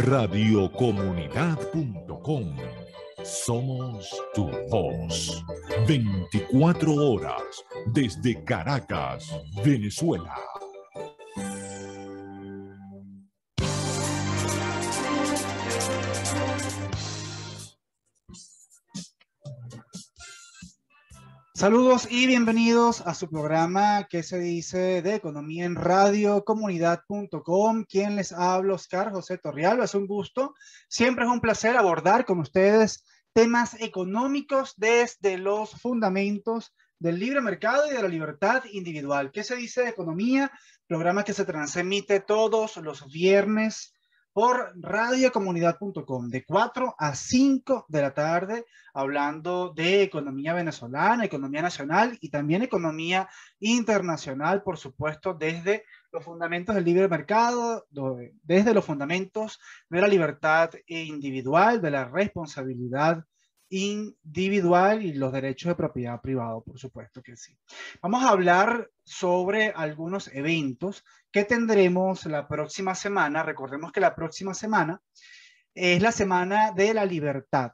Radiocomunidad.com. Somos tu voz. 24 horas desde Caracas, Venezuela. Saludos y bienvenidos a su programa que se dice de Economía en Radiocomunidad.com. Quien les habla, Oscar José Torrialba. Es un gusto, siempre es un placer abordar con ustedes temas económicos desde los fundamentos del libre mercado y de la libertad individual. ¿Qué se dice de economía? Programa que se transmite todos los viernes por radiocomunidad.com de 4 a 5 de la tarde, hablando de economía venezolana, economía nacional y también economía internacional, por supuesto, desde los fundamentos del libre mercado, desde los fundamentos de la libertad individual, de la responsabilidad individual y los derechos de propiedad privada, por supuesto que sí. Vamos a hablar sobre algunos eventos que tendremos la próxima semana. Recordemos que la próxima semana es la Semana de la Libertad.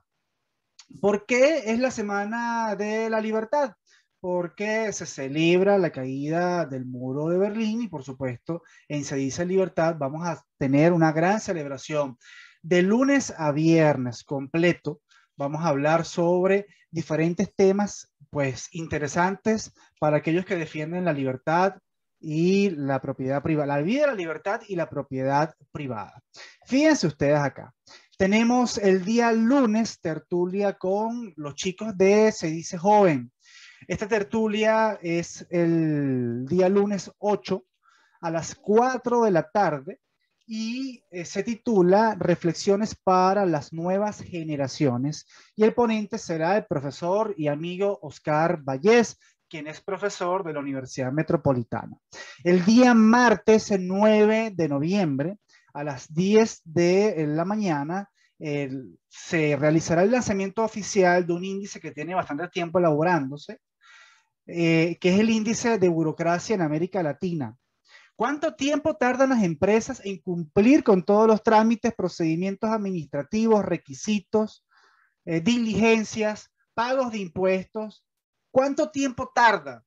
¿Por qué es la Semana de la Libertad? Porque se celebra la caída del muro de Berlín y, por supuesto, en Se Dice Libertad vamos a tener una gran celebración. De lunes a viernes completo vamos a hablar sobre diferentes temas, pues, interesantes para aquellos que defienden la libertad y la propiedad privada, la vida, la libertad y la propiedad privada. Fíjense ustedes acá. Tenemos el día lunes tertulia con los chicos de Se Dice Joven. Esta tertulia es el día lunes 8 a las 4 de la tarde y se titula Reflexiones para las nuevas generaciones y el ponente será el profesor y amigo Oscar Vallés, quien es profesor de la Universidad Metropolitana. El día martes 9 de noviembre a las 10 de la mañana se realizará el lanzamiento oficial de un índice que tiene bastante tiempo elaborándose, que es el índice de burocracia en América Latina. ¿Cuánto tiempo tardan las empresas en cumplir con todos los trámites, procedimientos administrativos, requisitos, diligencias, pagos de impuestos? ¿Cuánto tiempo tarda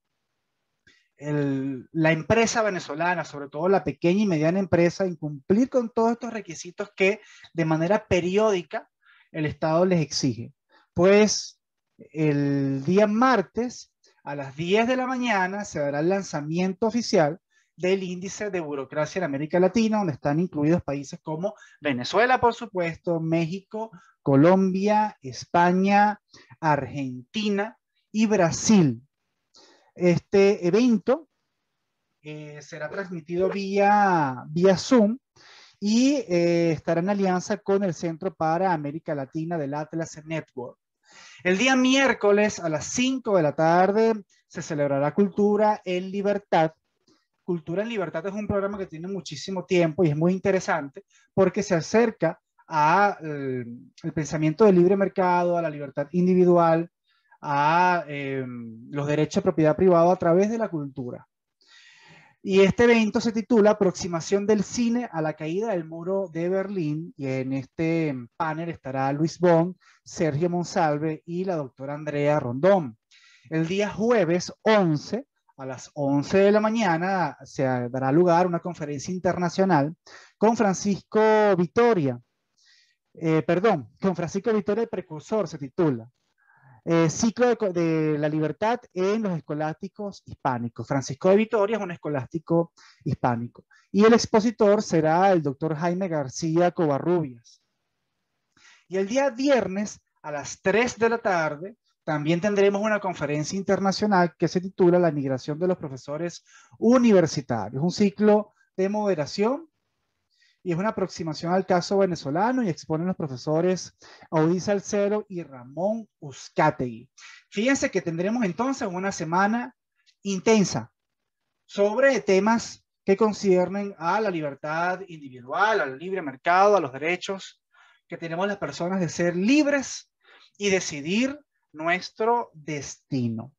la empresa venezolana, sobre todo la pequeña y mediana empresa, en cumplir con todos estos requisitos que de manera periódica el Estado les exige? Pues el día martes a las 10 de la mañana se dará el lanzamiento oficial del índice de burocracia en América Latina, donde están incluidos países como Venezuela, por supuesto, México, Colombia, España, Argentina y Brasil. Este evento será transmitido vía Zoom y estará en alianza con el Centro para América Latina del Atlas Network. El día miércoles a las 5 de la tarde se celebrará Cultura en Libertad. Cultura en Libertad es un programa que tiene muchísimo tiempo y es muy interesante porque se acerca al pensamiento del libre mercado, a la libertad individual, a los derechos de propiedad privada a través de la cultura. Y este evento se titula Aproximación del cine a la caída del muro de Berlín, y en este panel estará Luis Bon, Sergio Monsalve y la doctora Andrea Rondón. El día jueves 11 a las 11 de la mañana se dará lugar una conferencia internacional con Francisco Vitoria, con Francisco Vitoria el Precursor se titula. Ciclo de la libertad en los escolásticos hispánicos. Francisco de Vitoria es un escolástico hispánico. Y el expositor será el doctor Jaime García Covarrubias. Y el día viernes a las 3 de la tarde también tendremos una conferencia internacional que se titula La migración de los profesores universitarios. Un ciclo de moderación y es una aproximación al caso venezolano y exponen los profesores Audí Salcero y Ramón Uzcategui. Fíjense que tendremos entonces una semana intensa sobre temas que conciernen a la libertad individual, al libre mercado, a los derechos que tenemos las personas de ser libres y decidir nuestro destino.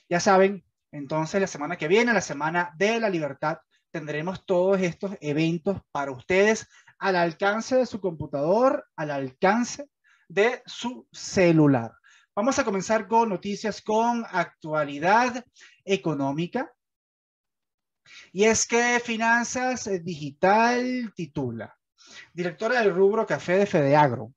Ya saben, entonces la semana que viene, la Semana de la Libertad, tendremos todos estos eventos para ustedes al alcance de su computador, al alcance de su celular. Vamos a comenzar con noticias con actualidad económica. Y es que Finanzas Digital titula: directora del rubro café de Fedeagro.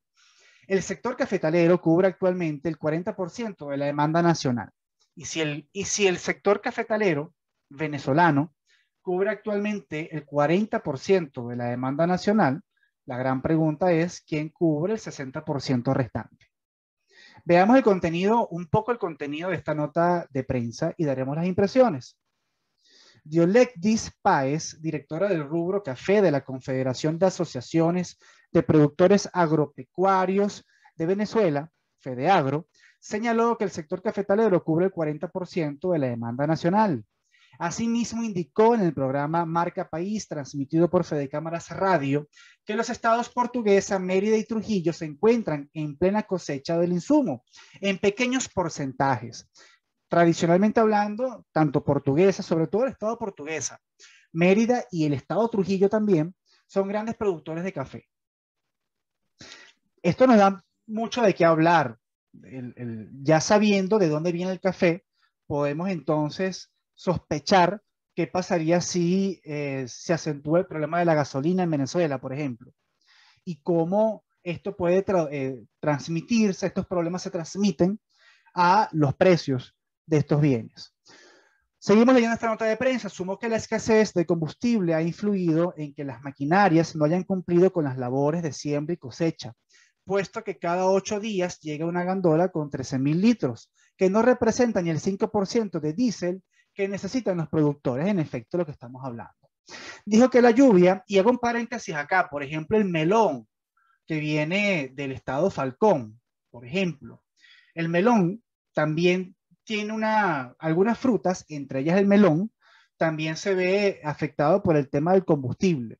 El sector cafetalero cubre actualmente el 40% de la demanda nacional. Y si el sector cafetalero venezolano cubre actualmente el 40% de la demanda nacional, la gran pregunta es: ¿quién cubre el 60% restante? Veamos el contenido, un poco el contenido de esta nota de prensa y daremos las impresiones. Diolecdis Páez, directora del rubro café de la Confederación de Asociaciones de Productores Agropecuarios de Venezuela, Fedeagro, señaló que el sector cafetalero cubre el 40% de la demanda nacional. Asimismo, indicó en el programa Marca País, transmitido por Fedecámaras Radio, que los estados Portuguesa, Mérida y Trujillo se encuentran en plena cosecha del insumo, en pequeños porcentajes. Tradicionalmente hablando, tanto Portuguesa, sobre todo el estado Portuguesa, Mérida y el estado Trujillo también, son grandes productores de café. Esto nos da mucho de qué hablar. Ya sabiendo de dónde viene el café, podemos entonces sospechar qué pasaría si se acentúa el problema de la gasolina en Venezuela, por ejemplo, y cómo esto puede transmitirse, estos problemas se transmiten a los precios de estos bienes. Seguimos leyendo esta nota de prensa. Asumo que la escasez de combustible ha influido en que las maquinarias no hayan cumplido con las labores de siembra y cosecha, puesto que cada 8 días llega una gandola con 13.000 litros, que no representa ni el 5% de diésel que necesitan los productores, en efecto, lo que estamos hablando. Dijo que la lluvia, y hago un paréntesis acá, por ejemplo, el melón, que viene del estado Falcón, por ejemplo. El melón también tiene algunas frutas, entre ellas el melón, también se ve afectado por el tema del combustible.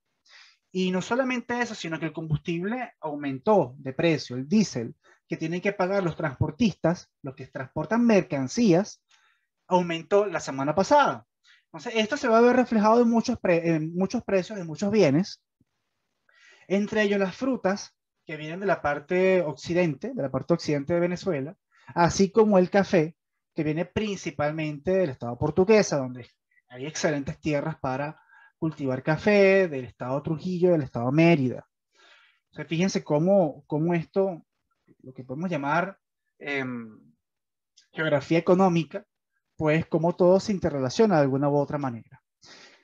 Y no solamente eso, sino que el combustible aumentó de precio, el diésel, que tienen que pagar los transportistas, los que transportan mercancías, aumentó la semana pasada. Entonces, esto se va a ver reflejado en muchos precios de muchos bienes, entre ellos las frutas que vienen de la parte occidente, de Venezuela, así como el café, que viene principalmente del estado Portuguesa, donde hay excelentes tierras para cultivar café, del estado Trujillo, del estado Mérida. O sea, fíjense cómo esto, lo que podemos llamar geografía económica, pues cómo todo se interrelaciona de alguna u otra manera.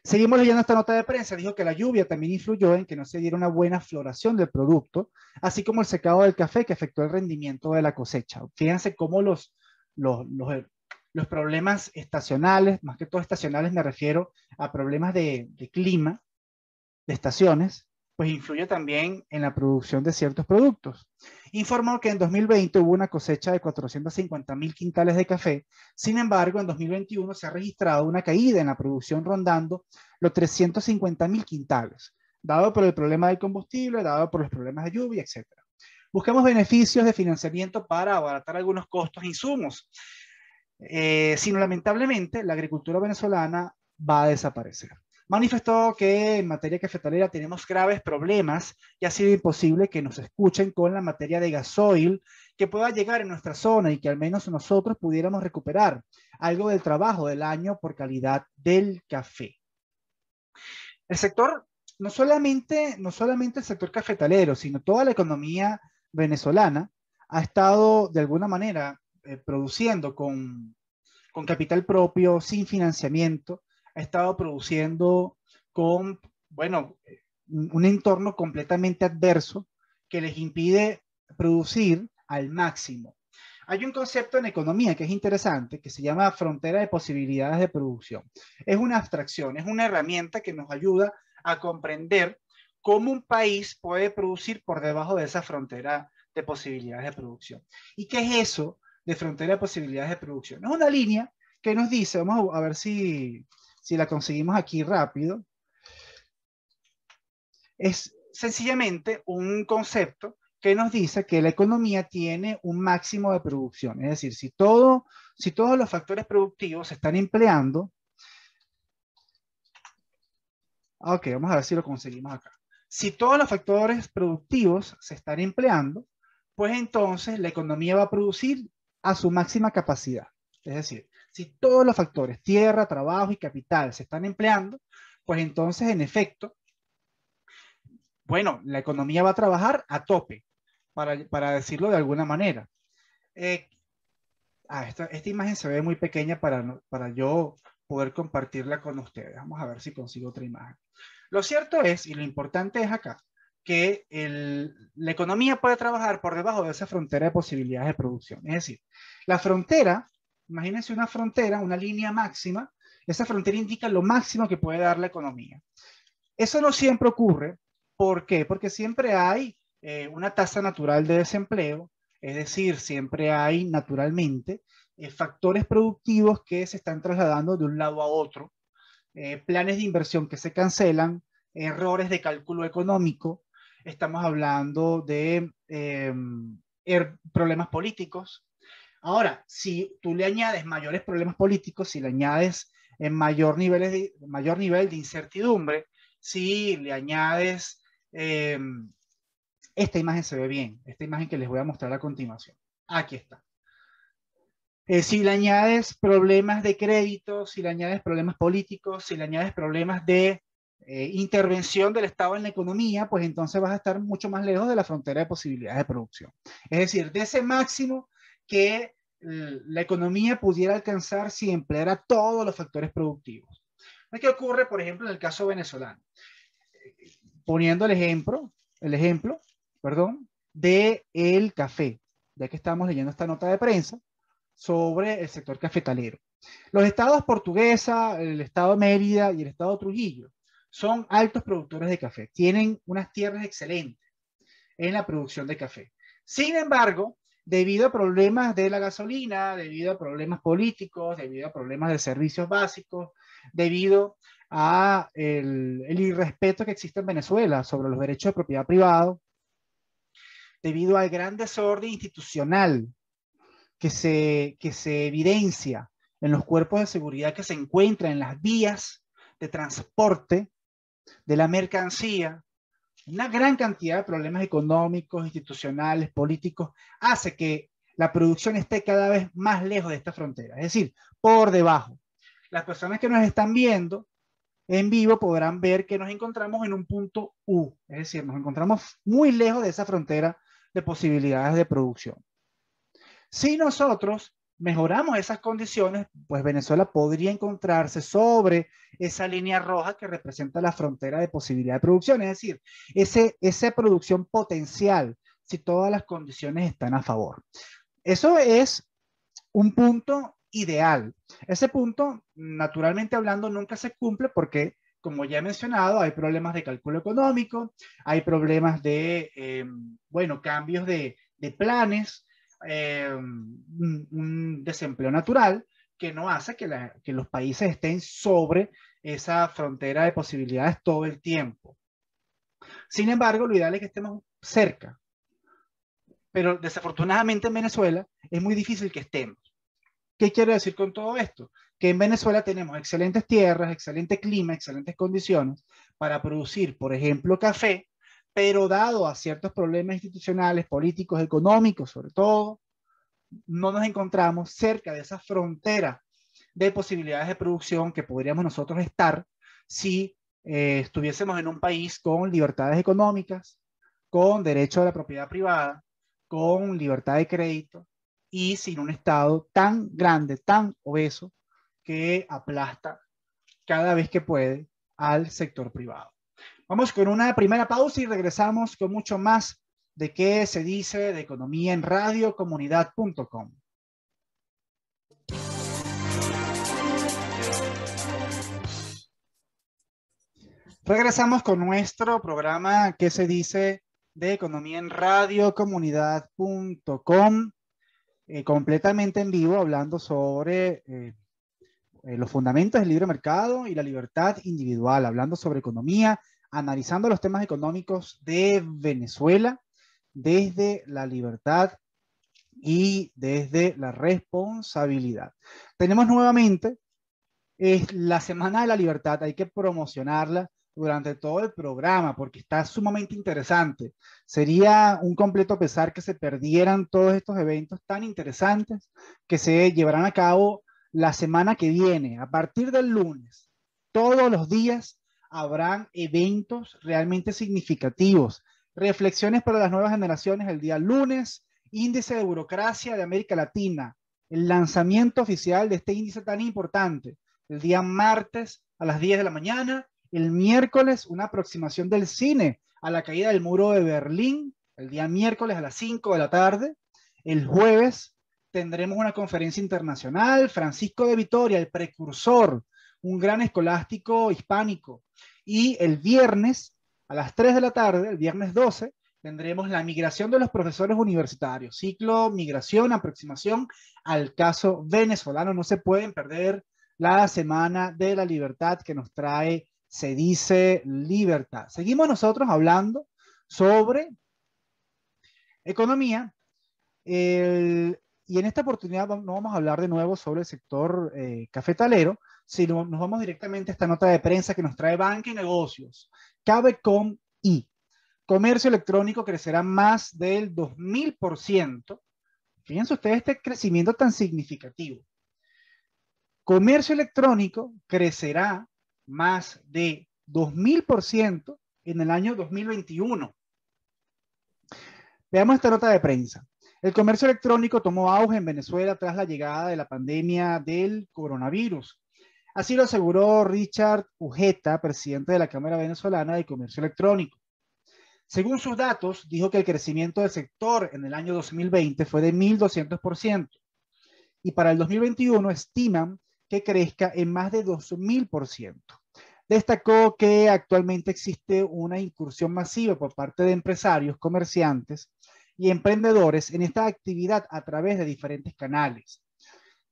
Seguimos leyendo esta nota de prensa. Dijo que la lluvia también influyó en que no se diera una buena floración del producto, así como el secado del café que afectó el rendimiento de la cosecha. Fíjense cómo los problemas estacionales, más que todo estacionales me refiero a problemas de clima, de estaciones, pues influye también en la producción de ciertos productos. Informó que en 2020 hubo una cosecha de 450.000 quintales de café. Sin embargo, en 2021 se ha registrado una caída en la producción rondando los 350.000 quintales, dado por el problema del combustible, dado por los problemas de lluvia, etc. Buscamos beneficios de financiamiento para abaratar algunos costos e insumos. Sino lamentablemente la agricultura venezolana va a desaparecer. Manifestó que en materia cafetalera tenemos graves problemas y ha sido imposible que nos escuchen con la materia de gasoil que pueda llegar en nuestra zona y que al menos nosotros pudiéramos recuperar algo del trabajo del año por calidad del café. El sector, no solamente el sector cafetalero, sino toda la economía venezolana ha estado de alguna manera produciendo con capital propio, sin financiamiento, ha estado produciendo con, bueno, un entorno completamente adverso que les impide producir al máximo. Hay un concepto en economía que es interesante, que se llama frontera de posibilidades de producción. Es una abstracción, es una herramienta que nos ayuda a comprender cómo un país puede producir por debajo de esa frontera de posibilidades de producción. ¿Y qué es eso de frontera de posibilidades de producción? Es una línea que nos dice, vamos a ver si la conseguimos aquí rápido, es sencillamente un concepto que nos dice que la economía tiene un máximo de producción. Es decir, si todos los factores productivos se están empleando, ok, vamos a ver si lo conseguimos acá. Si todos los factores productivos se están empleando, pues entonces la economía va a producir a su máxima capacidad. Es decir, si todos los factores, tierra, trabajo y capital, se están empleando, pues entonces, en efecto, bueno, la economía va a trabajar a tope, para decirlo de alguna manera. Eh, esta imagen se ve muy pequeña para yo poder compartirla con ustedes. Vamos a ver si consigo otra imagen. Lo cierto es, y lo importante es acá, que la economía puede trabajar por debajo de esa frontera de posibilidades de producción. Es decir, la frontera, imagínense una frontera, una línea máxima, esa frontera indica lo máximo que puede dar la economía. Eso no siempre ocurre. ¿Por qué? Porque siempre hay una tasa natural de desempleo, es decir, siempre hay naturalmente factores productivos que se están trasladando de un lado a otro, planes de inversión que se cancelan, errores de cálculo económico, estamos hablando de problemas políticos. Ahora, si tú le añades mayores problemas políticos, si le añades mayor nivel de incertidumbre, si le añades, esta imagen se ve bien, esta imagen que les voy a mostrar a continuación. Aquí está. Si le añades problemas de crédito, si le añades problemas políticos, si le añades problemas de intervención del Estado en la economía, pues entonces vas a estar mucho más lejos de la frontera de posibilidades de producción. Es decir, de ese máximo que la economía pudiera alcanzar si empleara todos los factores productivos. ¿Qué ocurre, por ejemplo, en el caso venezolano? Poniendo el ejemplo, de el café, ya que estamos leyendo esta nota de prensa sobre el sector cafetalero. Los estados Portuguesa, el estado Mérida y el estado Trujillo son altos productores de café, tienen unas tierras excelentes en la producción de café. Sin embargo, debido a problemas de la gasolina, debido a problemas políticos, debido a problemas de servicios básicos, debido a el irrespeto que existe en Venezuela sobre los derechos de propiedad privada, debido al gran desorden institucional que se evidencia en los cuerpos de seguridad que se encuentran en las vías de transporte de la mercancía, una gran cantidad de problemas económicos, institucionales, políticos, hace que la producción esté cada vez más lejos de esta frontera, es decir, por debajo. Las personas que nos están viendo en vivo podrán ver que nos encontramos en un punto U, es decir, nos encontramos muy lejos de esa frontera de posibilidades de producción. Si nosotros mejoramos esas condiciones, pues Venezuela podría encontrarse sobre esa línea roja que representa la frontera de posibilidad de producción, es decir, esa producción potencial, si todas las condiciones están a favor. Eso es un punto ideal. Ese punto, naturalmente hablando, nunca se cumple porque, como ya he mencionado, hay problemas de cálculo económico, hay problemas de, bueno, cambios de planes, un desempleo natural que no hace que los países estén sobre esa frontera de posibilidades todo el tiempo. Sin embargo, lo ideal es que estemos cerca, pero desafortunadamente en Venezuela es muy difícil que estemos. ¿Qué quiero decir con todo esto? Que en Venezuela tenemos excelentes tierras, excelente clima, excelentes condiciones para producir, por ejemplo, café, pero dado a ciertos problemas institucionales, políticos, económicos, sobre todo, no nos encontramos cerca de esa frontera de posibilidades de producción que podríamos nosotros estar si estuviésemos en un país con libertades económicas, con derecho a la propiedad privada, con libertad de crédito y sin un Estado tan grande, tan obeso, que aplasta cada vez que puede al sector privado. Vamos con una primera pausa y regresamos con mucho más de qué se dice de economía en radiocomunidad.com. Regresamos con nuestro programa ¿Qué se dice de economía en radiocomunidad.com? Completamente en vivo, hablando sobre los fundamentos del libre mercado y la libertad individual, hablando sobre economía, analizando los temas económicos de Venezuela desde la libertad y desde la responsabilidad. Tenemos nuevamente la Semana de la Libertad, hay que promocionarla durante todo el programa porque está sumamente interesante. Sería un completo pesar que se perdieran todos estos eventos tan interesantes que se llevarán a cabo la semana que viene. A partir del lunes, todos los días habrán eventos realmente significativos. Reflexiones para las nuevas generaciones el día lunes, índice de burocracia de América Latina, el lanzamiento oficial de este índice tan importante. El día martes a las 10 de la mañana, el miércoles una aproximación del cine a la caída del muro de Berlín, el día miércoles a las 5 de la tarde. El jueves tendremos una conferencia internacional, Francisco de Vitoria, el precursor, un gran escolástico hispánico. Y el viernes a las 3 de la tarde, el viernes 12, tendremos la migración de los profesores universitarios, ciclo migración, aproximación al caso venezolano. No se pueden perder la Semana de la Libertad que nos trae Se Dice Libertad. Seguimos nosotros hablando sobre economía y en esta oportunidad no vamos a hablar de nuevo sobre el sector cafetalero, sino nos vamos directamente a esta nota de prensa que nos trae Banca y Negocios. Cabecom y comercio electrónico crecerá más del 2000%. Fíjense ustedes este crecimiento tan significativo. Comercio electrónico crecerá más de 2000% en el año 2021. Veamos esta nota de prensa. El comercio electrónico tomó auge en Venezuela tras la llegada de la pandemia del coronavirus. Así lo aseguró Richard Ujeta, presidente de la Cámara Venezolana de Comercio Electrónico. Según sus datos, dijo que el crecimiento del sector en el año 2020 fue de 1.200% y para el 2021 estiman que crezca en más de 2.000%. Destacó que actualmente existe una incursión masiva por parte de empresarios, comerciantes y emprendedores en esta actividad a través de diferentes canales.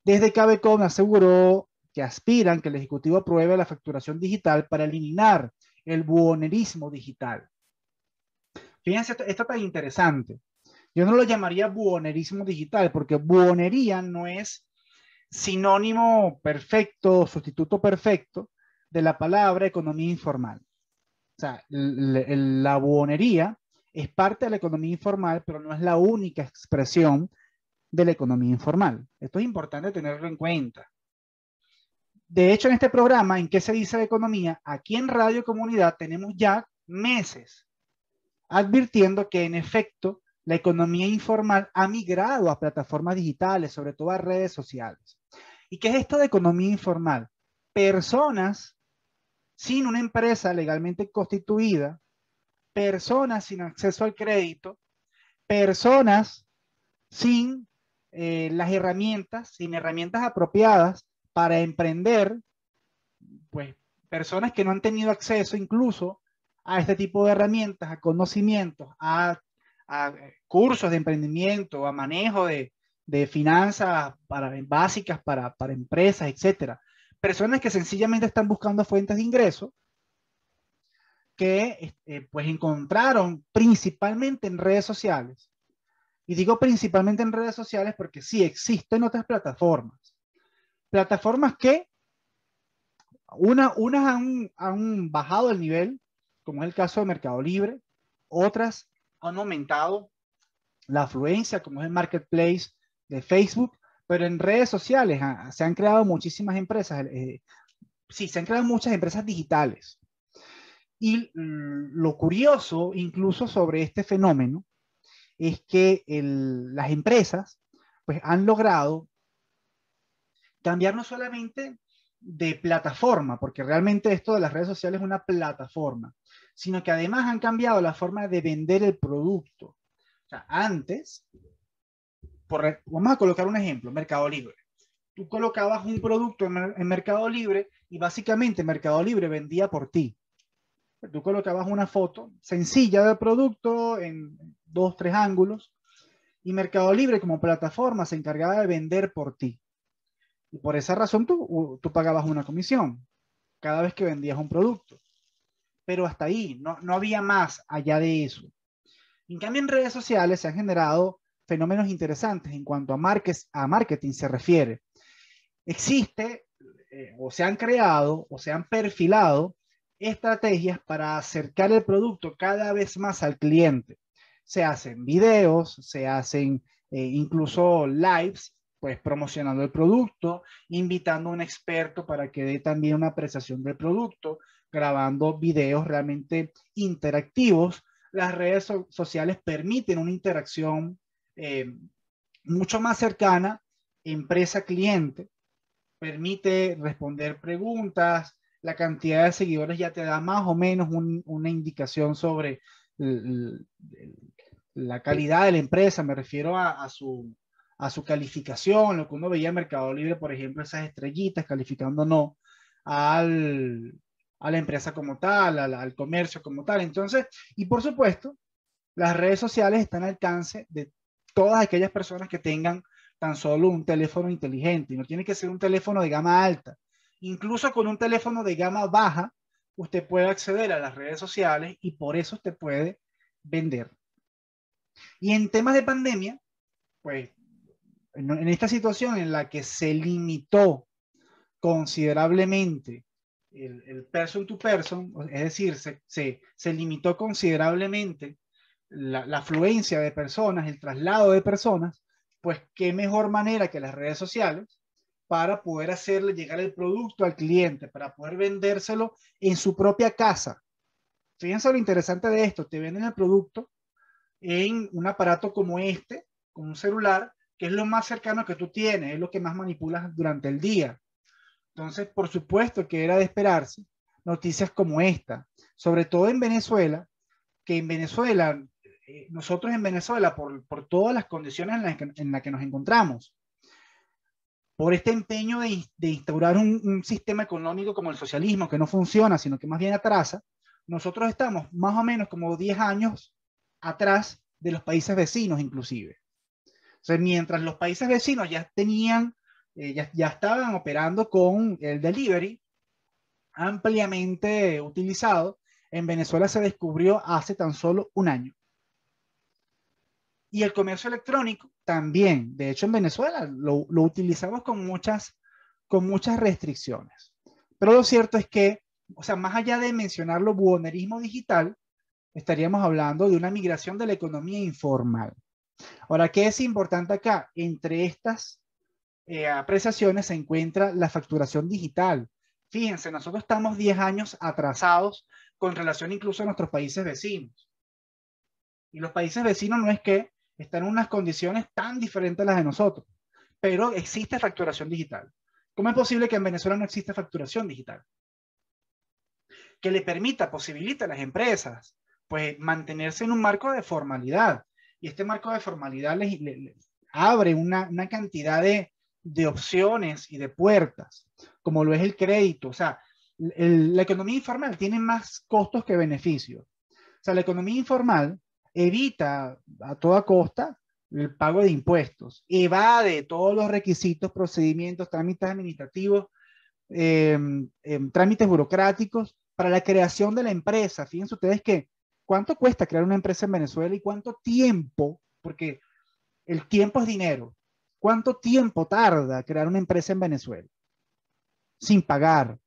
Desde Cabecom aseguró que aspiran que el Ejecutivo apruebe la facturación digital para eliminar el buhonerismo digital. Fíjense, esto tan interesante. Yo no lo llamaría buhonerismo digital porque buhonería no es sinónimo perfecto, sustituto perfecto de la palabra economía informal. O sea, la buhonería es parte de la economía informal, pero no es la única expresión de la economía informal. Esto es importante tenerlo en cuenta. De hecho, en este programa, ¿en qué se dice de economía? Aquí en Radio Comunidad tenemos ya meses advirtiendo que en efecto la economía informal ha migrado a plataformas digitales, sobre todo a redes sociales. ¿Y qué es esto de economía informal? Personas sin una empresa legalmente constituida, personas sin acceso al crédito, personas sin las herramientas, sin herramientas apropiadas para emprender, pues personas que no han tenido acceso incluso a este tipo de herramientas, a conocimientos, a cursos de emprendimiento, a manejo de finanzas básicas para empresas, etcétera. Personas que sencillamente están buscando fuentes de ingreso que pues encontraron principalmente en redes sociales. Y digo principalmente en redes sociales porque sí existen otras plataformas. Plataformas que unas han bajado el nivel, como es el caso de Mercado Libre, otras han aumentado la afluencia, como es el marketplace de Facebook, pero en redes sociales se han creado muchísimas empresas, sí, se han creado muchas empresas digitales. Y lo curioso, incluso sobre este fenómeno, es que las empresas pues, han logrado cambiar no solamente de plataforma, porque realmente esto de las redes sociales es una plataforma, sino que además han cambiado la forma de vender el producto. O sea, antes, vamos a colocar un ejemplo, Mercado Libre. Tú colocabas un producto en Mercado Libre y básicamente Mercado Libre vendía por ti. Tú colocabas una foto sencilla del producto en 2, 3 ángulos y Mercado Libre como plataforma se encargaba de vender por ti. Y por esa razón tú pagabas una comisión cada vez que vendías un producto. Pero hasta ahí, no había más allá de eso. En cambio, en redes sociales se han generado fenómenos interesantes en cuanto a marketing se refiere. Existe, o se han creado, o se han perfilado estrategias para acercar el producto cada vez más al cliente. Se hacen videos, se hacen incluso lives, pues promocionando el producto, invitando a un experto para que dé también una apreciación del producto, grabando videos realmente interactivos. Las redes sociales permiten una interacción mucho más cercana, empresa-cliente, permite responder preguntas, la cantidad de seguidores ya te da más o menos una indicación sobre la calidad de la empresa, me refiero a su calificación, lo que uno veía en Mercado Libre, por ejemplo, esas estrellitas calificando no al, a la empresa como tal, al comercio como tal. Entonces, y por supuesto, las redes sociales están al alcance de todas aquellas personas que tengan tan solo un teléfono inteligente. Y no tiene que ser un teléfono de gama alta. Incluso con un teléfono de gama baja, usted puede acceder a las redes sociales y por eso usted puede vender. Y en temas de pandemia, pues en esta situación en la que se limitó considerablemente el person to person, es decir, se limitó considerablemente la afluencia de personas, el traslado de personas, pues qué mejor manera que las redes sociales para poder hacerle llegar el producto al cliente, para poder vendérselo en su propia casa. Fíjense lo interesante de esto, te venden el producto en un aparato como este, con un celular, que es lo más cercano que tú tienes, es lo que más manipulas durante el día. Entonces, por supuesto que era de esperarse noticias como esta, sobre todo en Venezuela, que en Venezuela, nosotros en Venezuela, por todas las condiciones en las que nos encontramos, por este empeño de instaurar un sistema económico como el socialismo, que no funciona, sino que más bien atrasa, nosotros estamos más o menos como 10 años atrás de los países vecinos inclusive. O sea, mientras los países vecinos ya tenían, ya estaban operando con el delivery ampliamente utilizado, en Venezuela se descubrió hace tan solo un año. Y el comercio electrónico también. De hecho, en Venezuela lo utilizamos con muchas restricciones. Pero lo cierto es que, o sea, más allá de mencionarlo buhonerismo digital, estaríamos hablando de una migración de la economía informal. Ahora, ¿qué es importante acá? Entre estas apreciaciones se encuentra la facturación digital. Fíjense, nosotros estamos 10 años atrasados con relación incluso a nuestros países vecinos. Y los países vecinos no es que están en unas condiciones tan diferentes a las de nosotros, pero existe facturación digital. ¿Cómo es posible que en Venezuela no exista facturación digital? Que le permita, posibilite a las empresas, pues mantenerse en un marco de formalidad. Y este marco de formalidad les abre una cantidad de opciones y de puertas, como lo es el crédito. O sea, la economía informal tiene más costos que beneficios. O sea, la economía informal evita a toda costa el pago de impuestos, evade todos los requisitos, procedimientos, trámites administrativos, trámites burocráticos para la creación de la empresa. Fíjense ustedes que cuánto cuesta crear una empresa en Venezuela y cuánto tiempo, porque el tiempo es dinero, cuánto tiempo tarda crear una empresa en Venezuela sin pagar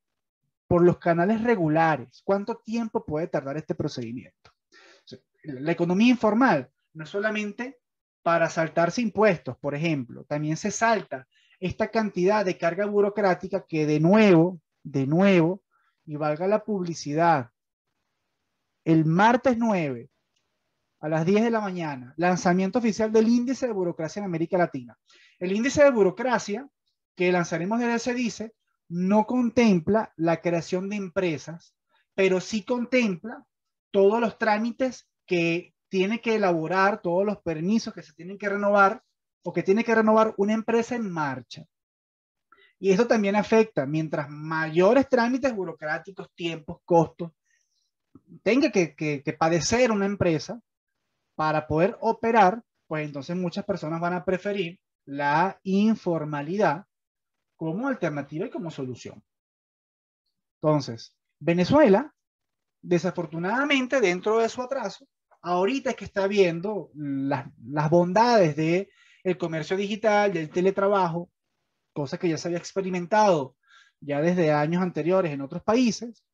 por los canales regulares, cuánto tiempo puede tardar este procedimiento. La economía informal no es solamente para saltarse impuestos, por ejemplo, también se salta esta cantidad de carga burocrática que de nuevo, y valga la publicidad, el martes 9 a las 10 de la mañana, lanzamiento oficial del índice de burocracia en América Latina. El índice de burocracia que lanzaremos desde CEDICE no contempla la creación de empresas, pero sí contempla todos los trámites que tiene que elaborar, todos los permisos que se tienen que renovar o que tiene que renovar una empresa en marcha. Y esto también afecta, mientras mayores trámites burocráticos, tiempos, costos, tenga que padecer una empresa para poder operar, pues entonces muchas personas van a preferir la informalidad como alternativa y como solución. Entonces, Venezuela, desafortunadamente, dentro de su atraso, ahorita es que está viendo las bondades del comercio digital, del teletrabajo, cosa que ya se había experimentado ya desde años anteriores en otros países,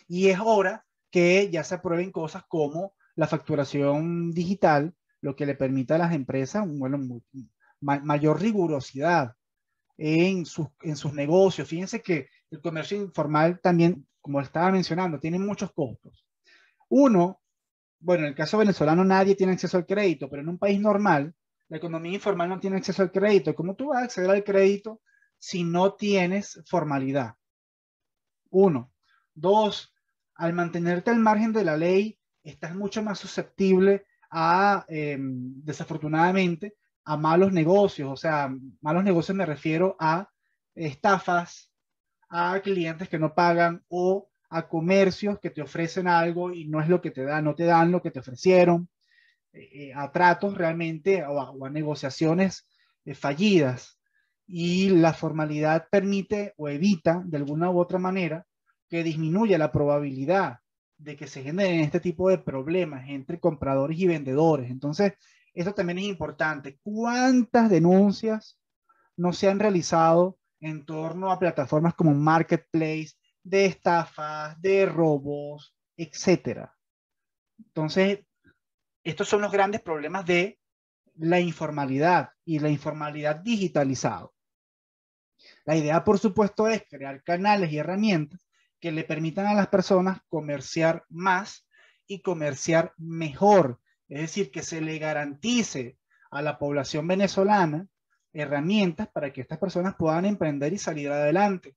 Y es hora que ya se aprueben cosas como la facturación digital, lo que le permita a las empresas mayor rigurosidad en sus negocios. Fíjense que el comercio informal también, como estaba mencionando, tiene muchos costos. Uno, bueno, en el caso venezolano nadie tiene acceso al crédito, pero en un país normal, la economía informal no tiene acceso al crédito. ¿Cómo tú vas a acceder al crédito si no tienes formalidad? Uno. Dos, al mantenerte al margen de la ley, estás mucho más susceptible a, desafortunadamente, a malos negocios. O sea, malos negocios me refiero a estafas, a clientes que no pagan o a comercios que te ofrecen algo y no es lo que te dan, no te dan lo que te ofrecieron, a tratos realmente o a negociaciones fallidas. Y la formalidad permite o evita de alguna u otra manera que disminuya la probabilidad de que se generen este tipo de problemas entre compradores y vendedores. Entonces, esto también es importante. ¿Cuántas denuncias no se han realizado en torno a plataformas como Marketplace, de estafas, de robos, etcétera? Entonces, estos son los grandes problemas de la informalidad y la informalidad digitalizada. La idea, por supuesto, es crear canales y herramientas que le permitan a las personas comerciar más y comerciar mejor. Es decir, que se le garantice a la población venezolana herramientas para que estas personas puedan emprender y salir adelante.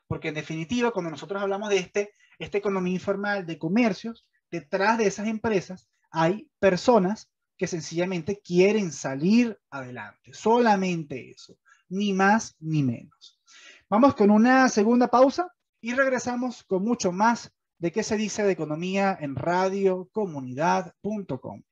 Porque en definitiva, cuando nosotros hablamos de esta economía informal de comercios, detrás de esas empresas hay personas que sencillamente quieren salir adelante. Solamente eso, ni más ni menos. Vamos con una segunda pausa y regresamos con mucho más de qué se dice de economía en radiocomunidad.com.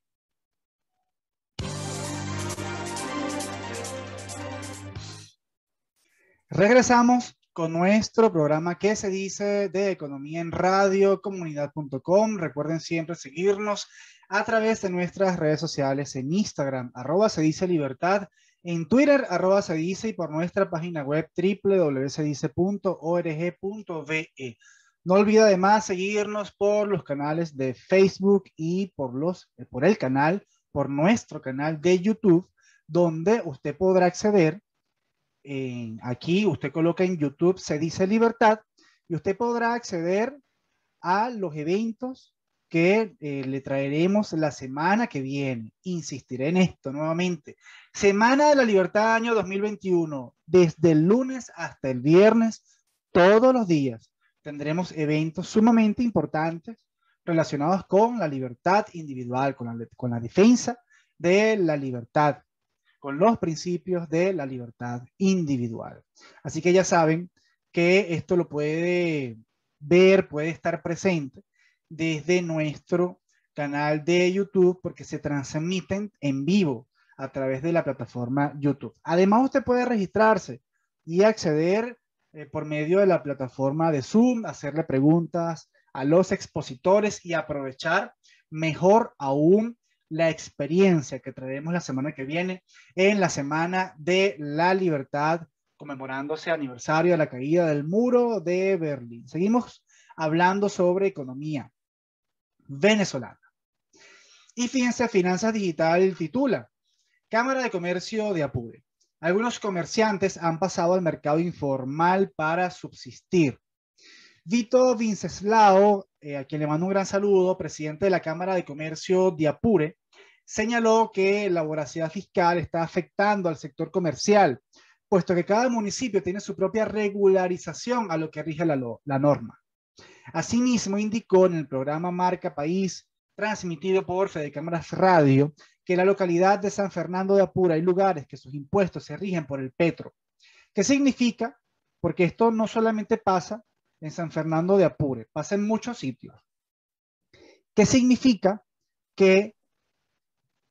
Regresamos con nuestro programa ¿Qué se dice de economía en radiocomunidad.com? Recuerden siempre seguirnos a través de nuestras redes sociales en Instagram, @sedicelibertad, en Twitter, @sedice, y por nuestra página web www.sedice.org.be. No olvide además seguirnos por los canales de Facebook y por nuestro canal de YouTube, donde usted podrá acceder. Aquí usted coloca en YouTube Se Dice Libertad y usted podrá acceder a los eventos que le traeremos la semana que viene. Insistiré en esto nuevamente. Semana de la Libertad año 2021, desde el lunes hasta el viernes, todos los días tendremos eventos sumamente importantes relacionados con la libertad individual, con la defensa de la libertad, con los principios de la libertad individual. Así que ya saben que esto lo puede ver, puede estar presente desde nuestro canal de YouTube, porque se transmiten en vivo a través de la plataforma YouTube. Además, usted puede registrarse y acceder por medio de la plataforma de Zoom, hacerle preguntas a los expositores y aprovechar mejor aún la experiencia que traeremos la semana que viene en la Semana de la Libertad, conmemorándose aniversario de la caída del muro de Berlín. Seguimos hablando sobre economía venezolana. Y fíjense, Finanzas Digital titula: Cámara de Comercio de Apure. Algunos comerciantes han pasado al mercado informal para subsistir. Vito Vinceslao, a quien le mando un gran saludo, presidente de la Cámara de Comercio de Apure, señaló que la voracidad fiscal está afectando al sector comercial, puesto que cada municipio tiene su propia regularización a lo que rige la norma. Asimismo, indicó en el programa Marca País, transmitido por Fedecámaras Radio, que en la localidad de San Fernando de Apure hay lugares que sus impuestos se rigen por el petro. ¿Qué significa? Porque esto no solamente pasa en San Fernando de Apure, pasa en muchos sitios. ¿Qué significa? Que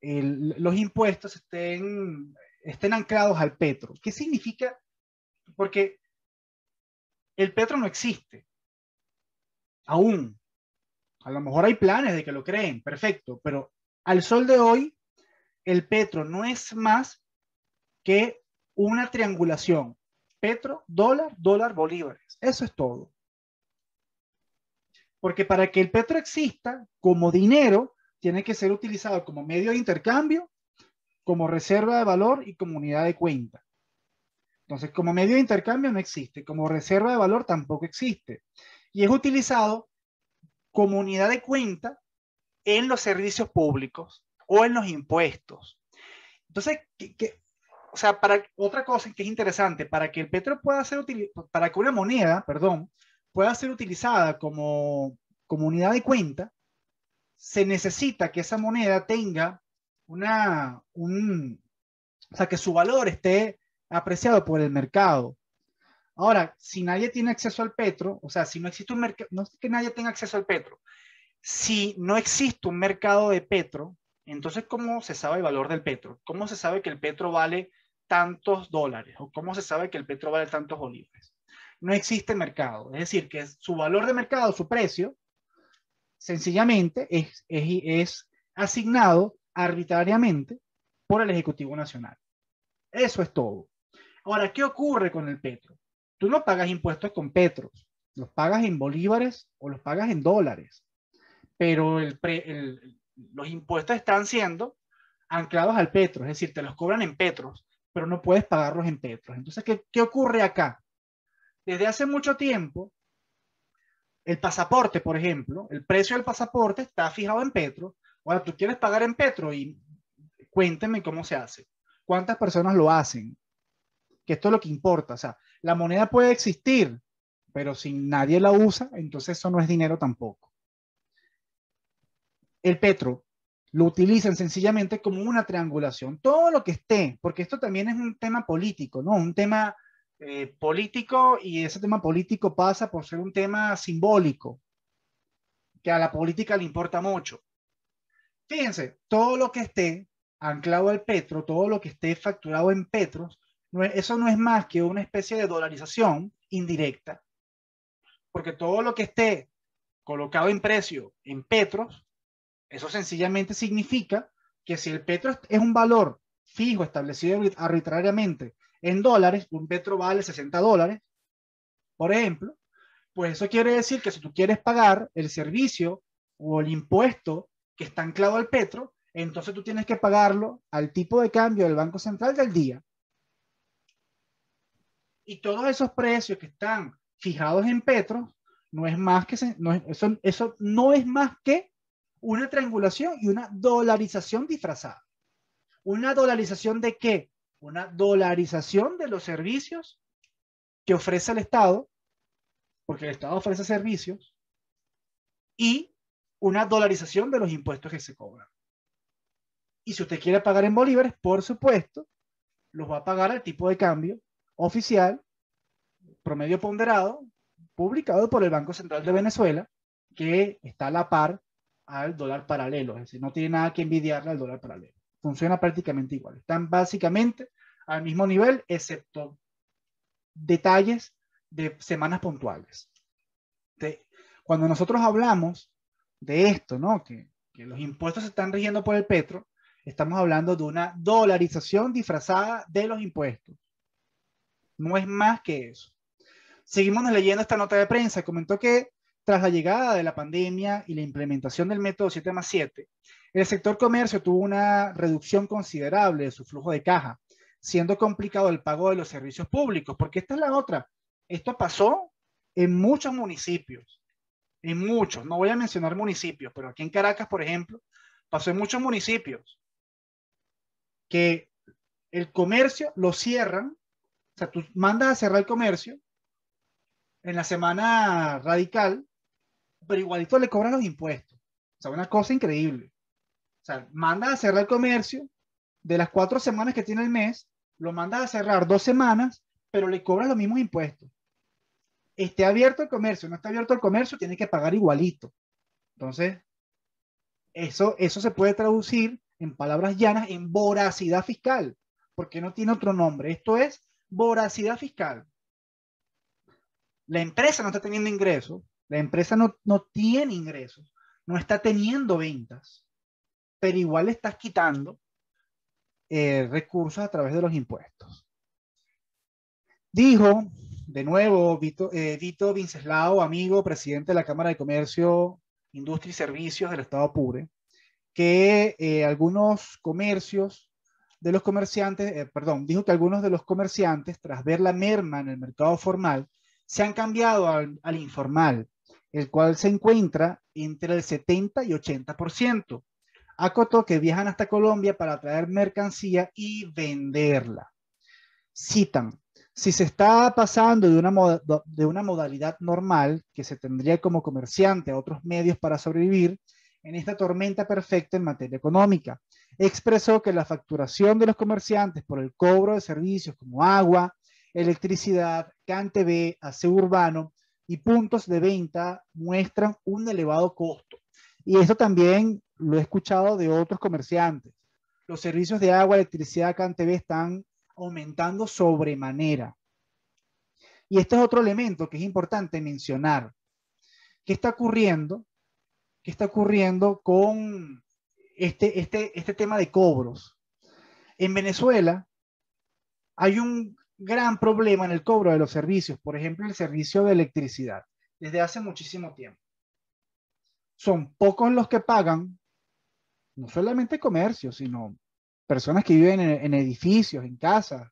los impuestos estén anclados al petro. ¿Qué significa? Porque el petro no existe aún. A lo mejor hay planes de que lo creen, perfecto, pero al sol de hoy el petro no es más que una triangulación: petro, dólar, dólar, bolívares. Eso es todo. Porque para que el petro exista como dinero, tiene que ser utilizado como medio de intercambio, como reserva de valor y como unidad de cuenta. Entonces, como medio de intercambio no existe, como reserva de valor tampoco existe. Y es utilizado como unidad de cuenta en los servicios públicos o en los impuestos. Entonces, o sea, para otra cosa que es interesante, para que el petro pueda ser para que una moneda, perdón, pueda ser utilizada como unidad de cuenta, se necesita que esa moneda tenga o sea, que su valor esté apreciado por el mercado. Ahora, si nadie tiene acceso al petro, o sea, si no existe un mercado, no es que nadie tenga acceso al petro, si no existe un mercado de petro, entonces, ¿cómo se sabe el valor del petro? ¿Cómo se sabe que el petro vale tantos dólares? ¿O cómo se sabe que el petro vale tantos bolívares? No existe mercado. Es decir, que su valor de mercado, su precio, sencillamente es asignado arbitrariamente por el Ejecutivo Nacional. Eso es todo. Ahora, ¿qué ocurre con el petro? Tú no pagas impuestos con petros, los pagas en bolívares o los pagas en dólares, pero los impuestos están siendo anclados al petro, es decir, te los cobran en petros, pero no puedes pagarlos en petros. Entonces, ¿qué ocurre acá? Desde hace mucho tiempo, el pasaporte, por ejemplo, el precio del pasaporte está fijado en petro. Ahora, tú quieres pagar en petro y cuénteme cómo se hace. ¿Cuántas personas lo hacen? Que esto es lo que importa. O sea, la moneda puede existir, pero si nadie la usa, entonces eso no es dinero tampoco. El petro lo utilizan sencillamente como una triangulación. Todo lo que esté, porque esto también es un tema político, ¿no? Un tema político, y ese tema político pasa por ser un tema simbólico, que a la política le importa mucho. Fíjense, todo lo que esté anclado al petro, todo lo que esté facturado en petros, eso no es más que una especie de dolarización indirecta, porque todo lo que esté colocado en precio en petros, eso sencillamente significa que si el petro es un valor fijo establecido arbitrariamente en dólares, un petro vale 60 dólares, por ejemplo, pues eso quiere decir que si tú quieres pagar el servicio o el impuesto que está anclado al petro, entonces tú tienes que pagarlo al tipo de cambio del Banco Central del día. Y todos esos precios que están fijados en petros, no es más que, eso no es más que una triangulación y una dolarización disfrazada. ¿Una dolarización de qué? Una dolarización de los servicios que ofrece el Estado, porque el Estado ofrece servicios, y una dolarización de los impuestos que se cobran. Y si usted quiere pagar en bolívares, por supuesto, los va a pagar al tipo de cambio oficial, promedio ponderado, publicado por el Banco Central de Venezuela, que está a la par al dólar paralelo. Es decir, no tiene nada que envidiarle al dólar paralelo. Funciona prácticamente igual. Están básicamente al mismo nivel, excepto detalles de semanas puntuales. Cuando nosotros hablamos de esto, ¿no? Que los impuestos se están rigiendo por el petro, estamos hablando de una dolarización disfrazada de los impuestos. No es más que eso. Seguimos leyendo esta nota de prensa. Comentó que tras la llegada de la pandemia y la implementación del método 7+7, el sector comercio tuvo una reducción considerable de su flujo de caja, siendo complicado el pago de los servicios públicos, porque esta es la otra. Esto pasó en muchos municipios, en muchos, no voy a mencionar municipios, pero aquí en Caracas, por ejemplo, pasó en muchos municipios que el comercio lo cierran, o sea, tú mandas a cerrar el comercio en la semana radical, pero igualito le cobran los impuestos. O sea, una cosa increíble. O sea, mandas a cerrar el comercio de las 4 semanas que tiene el mes, lo mandas a cerrar 2 semanas, pero le cobran los mismos impuestos. Esté abierto el comercio, no está abierto el comercio, tiene que pagar igualito. Entonces, eso se puede traducir en palabras llanas en voracidad fiscal, porque no tiene otro nombre. Esto es voracidad fiscal. La empresa no está teniendo ingresos, la empresa no tiene ingresos, no está teniendo ventas, pero igual le estás quitando recursos a través de los impuestos. Dijo de nuevo, Vito Vinceslao, amigo, presidente de la Cámara de Comercio, Industria y Servicios del Estado Apure, que algunos comercios de los comerciantes, dijo que algunos de los comerciantes, tras ver la merma en el mercado formal, se han cambiado al informal, el cual se encuentra entre el 70 y 80%. Acotó que viajan hasta Colombia para traer mercancía y venderla. Citan: si se está pasando de una modalidad normal que se tendría como comerciante a otros medios para sobrevivir en esta tormenta perfecta en materia económica. Expresó que la facturación de los comerciantes por el cobro de servicios como agua, electricidad, CanTV, aseo urbano y puntos de venta muestran un elevado costo. Y esto también lo he escuchado de otros comerciantes. Los servicios de agua, electricidad, CanTV están aumentando sobremanera. Y este es otro elemento que es importante mencionar. ¿Qué está ocurriendo? ¿Qué está ocurriendo con este tema de cobros? En Venezuela hay un gran problema en el cobro de los servicios, por ejemplo, el servicio de electricidad, desde hace muchísimo tiempo. Son pocos los que pagan, no solamente comercios, sino personas que viven en edificios, en casas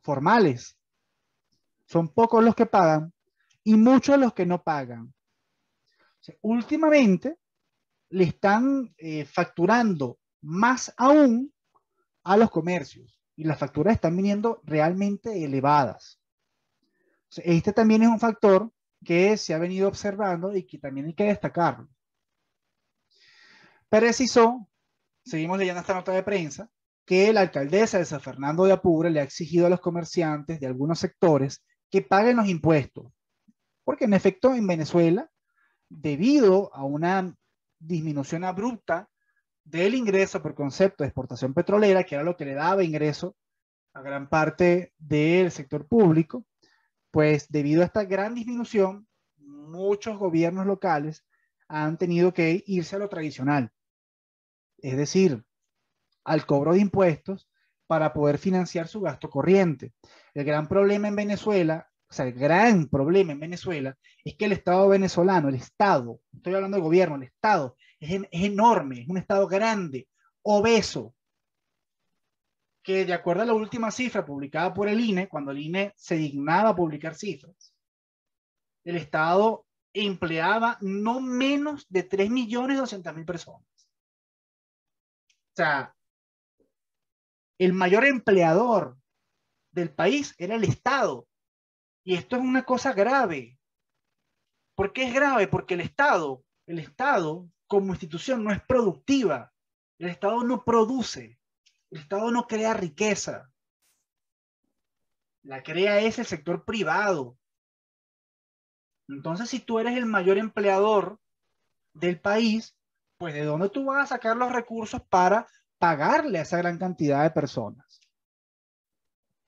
formales. Son pocos los que pagan y muchos los que no pagan. O sea, últimamente le están facturando más aún a los comercios y las facturas están viniendo realmente elevadas. O sea, este también es un factor que se ha venido observando y que también hay que destacarlo. Precisó, seguimos leyendo esta nota de prensa, que la alcaldesa de San Fernando de Apure le ha exigido a los comerciantes de algunos sectores que paguen los impuestos, porque en efecto en Venezuela, debido a una disminución abrupta del ingreso por concepto de exportación petrolera, que era lo que le daba ingreso a gran parte del sector público, pues debido a esta gran disminución, muchos gobiernos locales han tenido que irse a lo tradicional, es decir, al cobro de impuestos para poder financiar su gasto corriente. El gran problema en Venezuela, o sea, el gran problema en Venezuela es que el Estado venezolano, el Estado, estoy hablando del gobierno, el Estado es enorme, es un Estado grande, obeso, que de acuerdo a la última cifra publicada por el INE, cuando el INE se dignaba a publicar cifras, el Estado empleaba no menos de 3.200.000 personas. O sea, el mayor empleador del país era el Estado. Y esto es una cosa grave. ¿Por qué es grave? Porque el Estado como institución no es productiva. El Estado no produce. El Estado no crea riqueza. La crea es el sector privado. Entonces, si tú eres el mayor empleador del país, pues ¿de dónde tú vas a sacar los recursos para pagarle a esa gran cantidad de personas?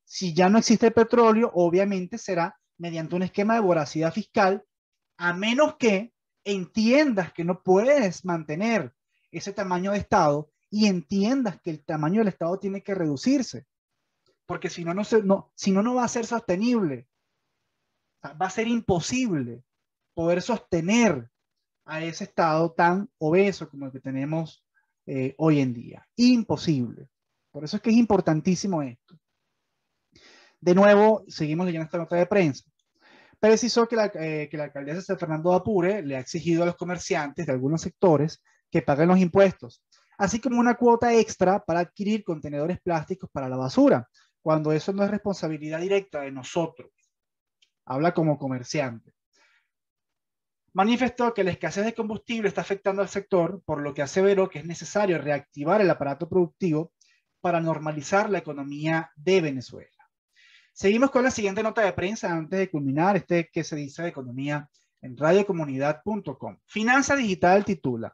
Si ya no existe el petróleo, obviamente será mediante un esquema de voracidad fiscal, a menos que entiendas que no puedes mantener ese tamaño de Estado y entiendas que el tamaño del Estado tiene que reducirse, porque si no, no va a ser sostenible. O sea, va a ser imposible poder sostener a ese Estado tan obeso como el que tenemos hoy en día. Imposible. Por eso es que es importantísimo esto. De nuevo, seguimos leyendo esta nota de prensa. Precisó que la alcaldesa de San Fernando de Apure le ha exigido a los comerciantes de algunos sectores que paguen los impuestos, así como una cuota extra para adquirir contenedores plásticos para la basura, cuando eso no es responsabilidad directa de nosotros. Habla como comerciante. Manifestó que la escasez de combustible está afectando al sector, por lo que aseveró que es necesario reactivar el aparato productivo para normalizar la economía de Venezuela. Seguimos con la siguiente nota de prensa antes de culminar que se dice de economía en radiocomunidad.com. Finanza Digital titula: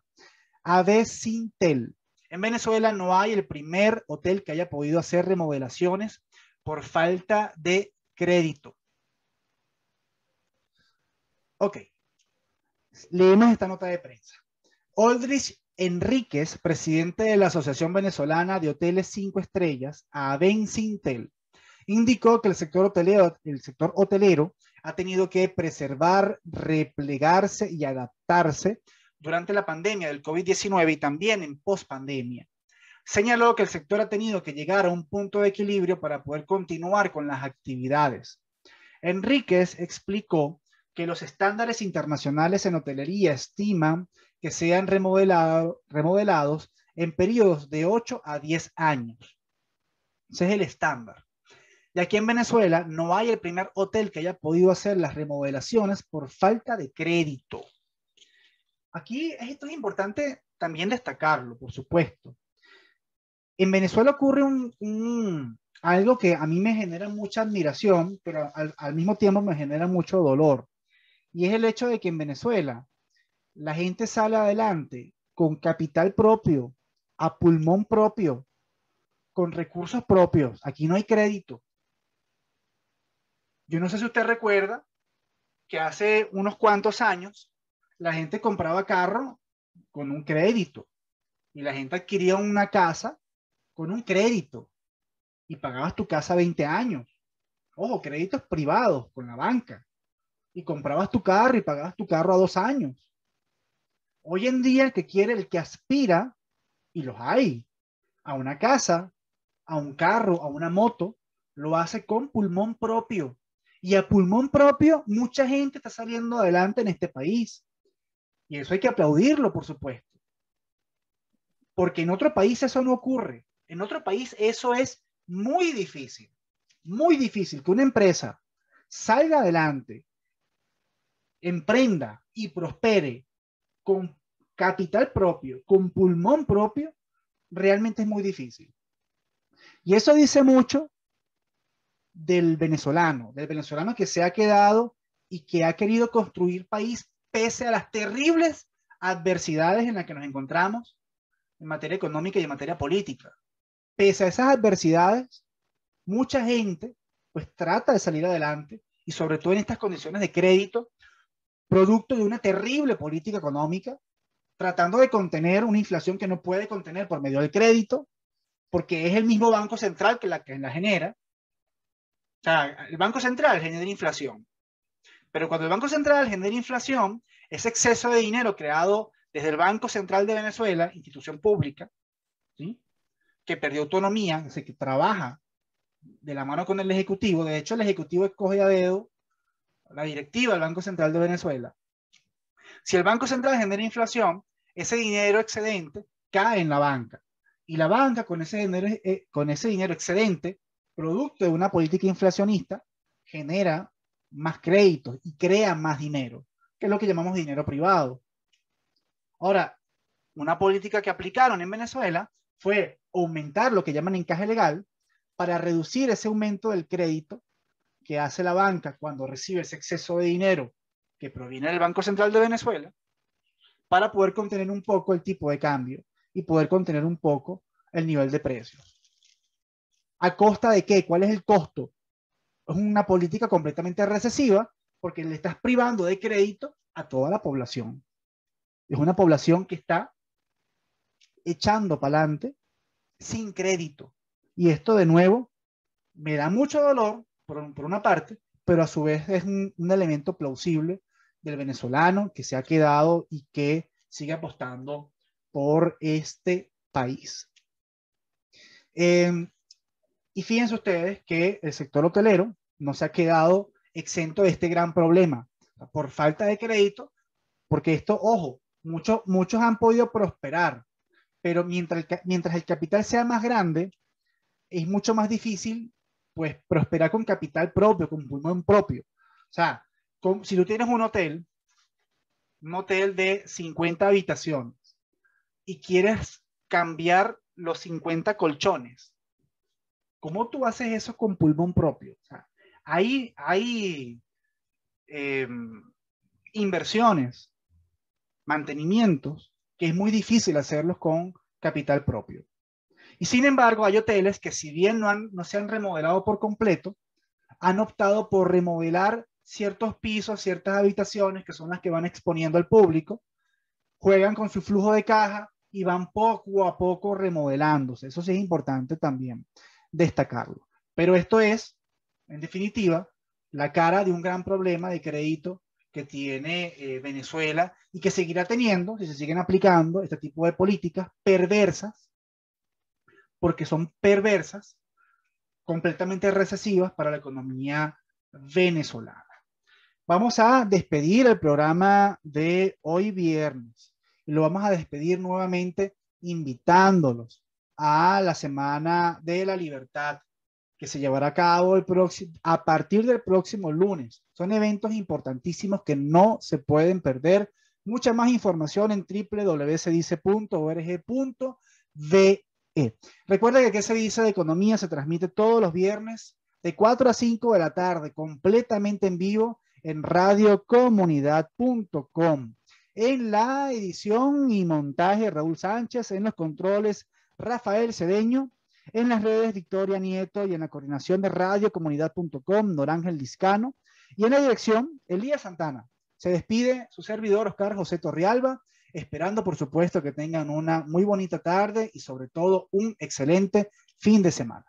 AB Sintel. En Venezuela no hay el primer hotel que haya podido hacer remodelaciones por falta de crédito. Ok. Leemos esta nota de prensa. Aldrich Enríquez, presidente de la Asociación Venezolana de Hoteles 5 Estrellas, AB Sintel, indicó que el sector hotelero ha tenido que preservar, replegarse y adaptarse durante la pandemia del COVID-19 y también en pospandemia. Señaló que el sector ha tenido que llegar a un punto de equilibrio para poder continuar con las actividades. Enríquez explicó que los estándares internacionales en hotelería estiman que sean remodelados en periodos de 8 a 10 años. Ese es el estándar. Y aquí en Venezuela no hay el primer hotel que haya podido hacer las remodelaciones por falta de crédito. Aquí esto es importante también destacarlo, por supuesto. En Venezuela ocurre algo que a mí me genera mucha admiración, pero al mismo tiempo me genera mucho dolor. Y es el hecho de que en Venezuela la gente sale adelante con capital propio, a pulmón propio, con recursos propios. Aquí no hay crédito. Yo no sé si usted recuerda que hace unos cuantos años la gente compraba carro con un crédito y la gente adquiría una casa con un crédito y pagabas tu casa 20 años. Ojo, créditos privados con la banca. Y comprabas tu carro y pagabas tu carro a 2 años. Hoy en día el que quiere, el que aspira, y los hay, a una casa, a un carro, a una moto, lo hace con pulmón propio. Y a pulmón propio, mucha gente está saliendo adelante en este país. Y eso hay que aplaudirlo, por supuesto. Porque en otro país eso no ocurre. En otro país eso es muy difícil que una empresa salga adelante, emprenda y prospere con capital propio, con pulmón propio, realmente es muy difícil. Y eso dice mucho del venezolano que se ha quedado y que ha querido construir país pese a las terribles adversidades en las que nos encontramos en materia económica y en materia política. Pese a esas adversidades, mucha gente pues trata de salir adelante y sobre todo en estas condiciones de crédito, producto de una terrible política económica, tratando de contener una inflación que no puede contener por medio del crédito, porque es el mismo Banco Central que la genera. O sea, el Banco Central genera inflación. Pero cuando el Banco Central genera inflación, ese exceso de dinero creado desde el Banco Central de Venezuela, institución pública, ¿sí?, que perdió autonomía, que trabaja de la mano con el Ejecutivo. De hecho, el Ejecutivo escoge a dedo la directiva del Banco Central de Venezuela. Si el Banco Central genera inflación, ese dinero excedente cae en la banca. Y la banca, con ese dinero excedente, producto de una política inflacionista, genera más créditos y crea más dinero, que es lo que llamamos dinero privado. Ahora, una política que aplicaron en Venezuela fue aumentar lo que llaman encaje legal para reducir ese aumento del crédito que hace la banca cuando recibe ese exceso de dinero que proviene del Banco Central de Venezuela, para poder contener un poco el tipo de cambio y poder contener un poco el nivel de precios. ¿A costa de qué? ¿Cuál es el costo? Es una política completamente recesiva porque le estás privando de crédito a toda la población. Es una población que está echando para adelante sin crédito. Y esto de nuevo me da mucho dolor por una parte, pero a su vez es un elemento plausible del venezolano que se ha quedado y que sigue apostando por este país. Y fíjense ustedes que el sector hotelero no se ha quedado exento de este gran problema por falta de crédito, porque esto, ojo, muchos han podido prosperar, pero mientras el capital sea más grande, es mucho más difícil pues prosperar con capital propio, con pulmón propio. O sea, si tú tienes un hotel de 50 habitaciones y quieres cambiar los 50 colchones, ¿cómo tú haces eso con pulmón propio? O sea, hay inversiones, mantenimientos, que es muy difícil hacerlos con capital propio. Y sin embargo, hay hoteles que si bien no se han remodelado por completo, han optado por remodelar ciertos pisos, ciertas habitaciones, que son las que van exponiendo al público, juegan con su flujo de caja y van poco a poco remodelándose. Eso sí es importante también destacarlo. Pero esto es, en definitiva, la cara de un gran problema de crédito que tiene Venezuela y que seguirá teniendo si se siguen aplicando este tipo de políticas perversas, porque son perversas, completamente recesivas para la economía venezolana. Vamos a despedir el programa de hoy viernes y lo vamos a despedir nuevamente invitándolos a la Semana de la Libertad que se llevará a cabo a partir del próximo lunes. Son eventos importantísimos que no se pueden perder. Mucha más información en www.sedice.org.ve. Recuerda que ¿Qué se dice de economía? Se transmite todos los viernes de 4 a 5 de la tarde, completamente en vivo en radiocomunidad.com. En la edición y montaje, Raúl Sánchez; en los controles, Rafael Cedeño; en las redes, Victoria Nieto; y en la coordinación de radiocomunidad.com, Norángel Liscano; y en la dirección, Elías Santana. Se despide su servidor, Oscar José Torrialba, esperando, por supuesto, que tengan una muy bonita tarde y sobre todo un excelente fin de semana.